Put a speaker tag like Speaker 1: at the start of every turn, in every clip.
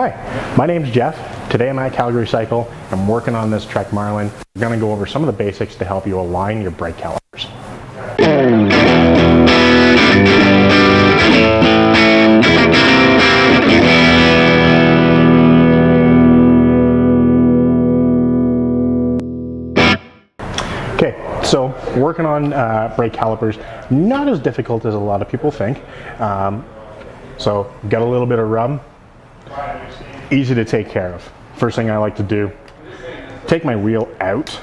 Speaker 1: Hi, my name's Geoff. Today I'm at Calgary Cycle. I'm working on this Trek Marlin. We're going to go over some of the basics to help you align your brake calipers. Okay, so working on brake calipers, not as difficult as a lot of people think. So got a little bit of rub, easy to take care of. First thing I like to do, take my wheel out,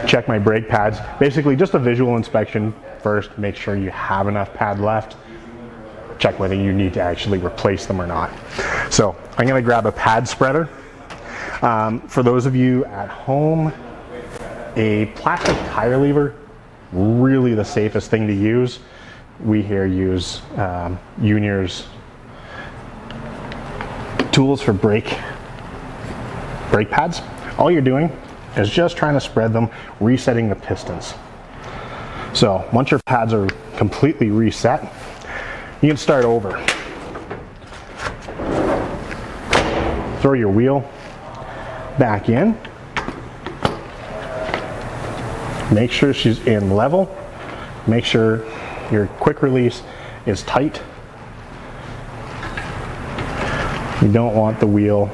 Speaker 1: check my brake pads, basically just a visual inspection first, make sure you have enough pad left, check whether you need to actually replace them or not. So I'm going to grab a pad spreader. For those of you at home, a plastic tire lever, really the safest thing to use. We here use Junior's tools for brake pads. All you're doing is just trying to spread them, resetting the pistons. So once your pads are completely reset, you can start over. Throw your wheel back in. Make sure she's in level. Make sure your quick release is tight. You don't want the wheel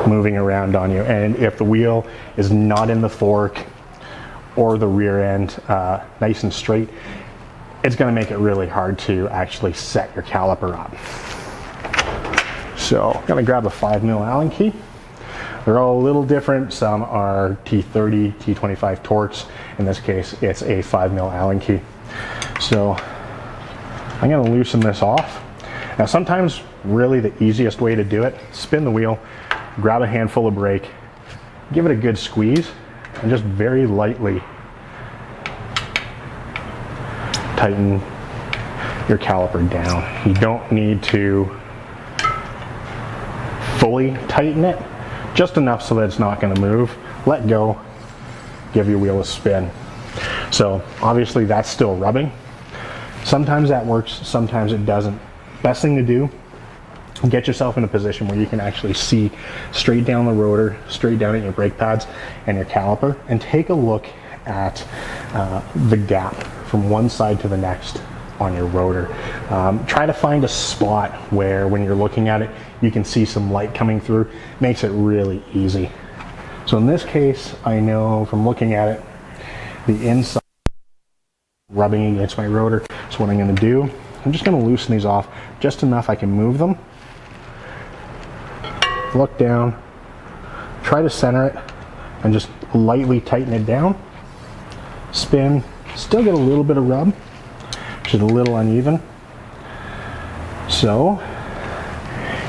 Speaker 1: moving around on you. And if the wheel is not in the fork or the rear end nice and straight, it's going to make it really hard to actually set your caliper up. So I'm going to grab a 5mm Allen key. They're all a little different. Some are T30, T25 Torx. In this case, it's a 5mm Allen key. So I'm going to loosen this off. Now sometimes really the easiest way to do it, spin the wheel, grab a handful of brake, give it a good squeeze, and just very lightly tighten your caliper down. You don't need to fully tighten it, just enough so that it's not going to move. Let go, give your wheel a spin. So obviously that's still rubbing. Sometimes that works, sometimes it doesn't. Best thing to do, get yourself in a position where you can actually see straight down the rotor, straight down at your brake pads and your caliper, and take a look at the gap from one side to the next on your rotor. Try to find a spot where when you're looking at it, you can see some light coming through. Makes it really easy. So in this case, I know from looking at it, the inside rubbing against my rotor. So what I'm going to do, I'm just going to loosen these off just enough I can move them. Look down, try to center it, and just lightly tighten it down. Spin, still get a little bit of rub, which is a little uneven. So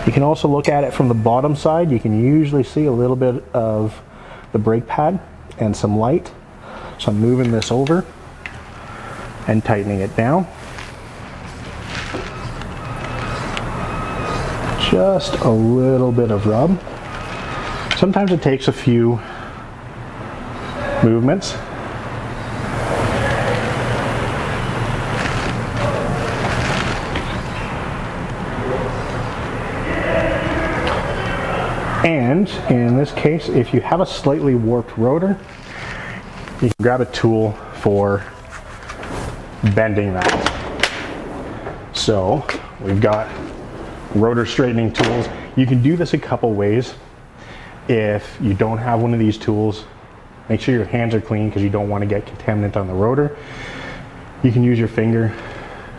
Speaker 1: you can also look at it from the bottom side. You can usually see a little bit of the brake pad and some light. So I'm moving this over and tightening it down. Just a little bit of rub. Sometimes it takes a few movements. And in this case, if you have a slightly warped rotor, you can grab a tool for bending that. So we've got rotor straightening tools. You can do this a couple ways. If you don't have one of these tools, make sure your hands are clean because you don't want to get contaminant on the rotor. You can use your finger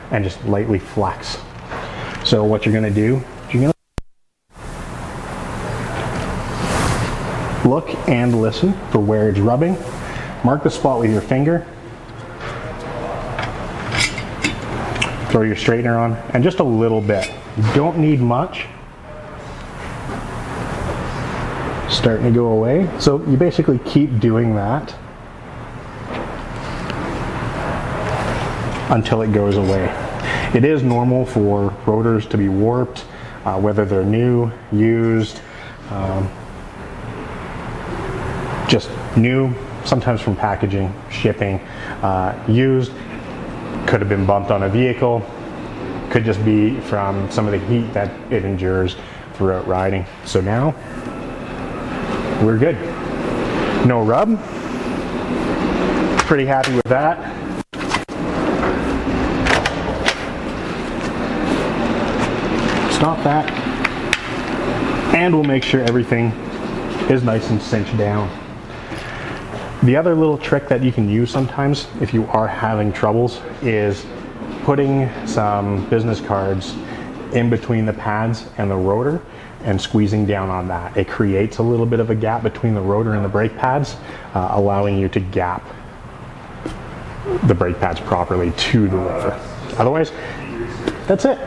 Speaker 1: and just lightly flex. So what you're going to do, you're going to look and listen for where it's rubbing. Mark the spot with your finger. Throw your straightener on, and just a little bit. You don't need much. Starting to go away. So you basically keep doing that until it goes away. It is normal for rotors to be warped, whether they're new, used, just new, sometimes from packaging, shipping, used. Could have been bumped on a vehicle. Could just be from some of the heat that it endures throughout riding. So now we're good. No rub. Pretty happy with that. Stop that. And we'll make sure everything is nice and cinched down. The other little trick that you can use sometimes if you are having troubles is putting some business cards in between the pads and the rotor and squeezing down on that. It creates a little bit of a gap between the rotor and the brake pads, allowing you to gap the brake pads properly to the rotor. Otherwise, that's it.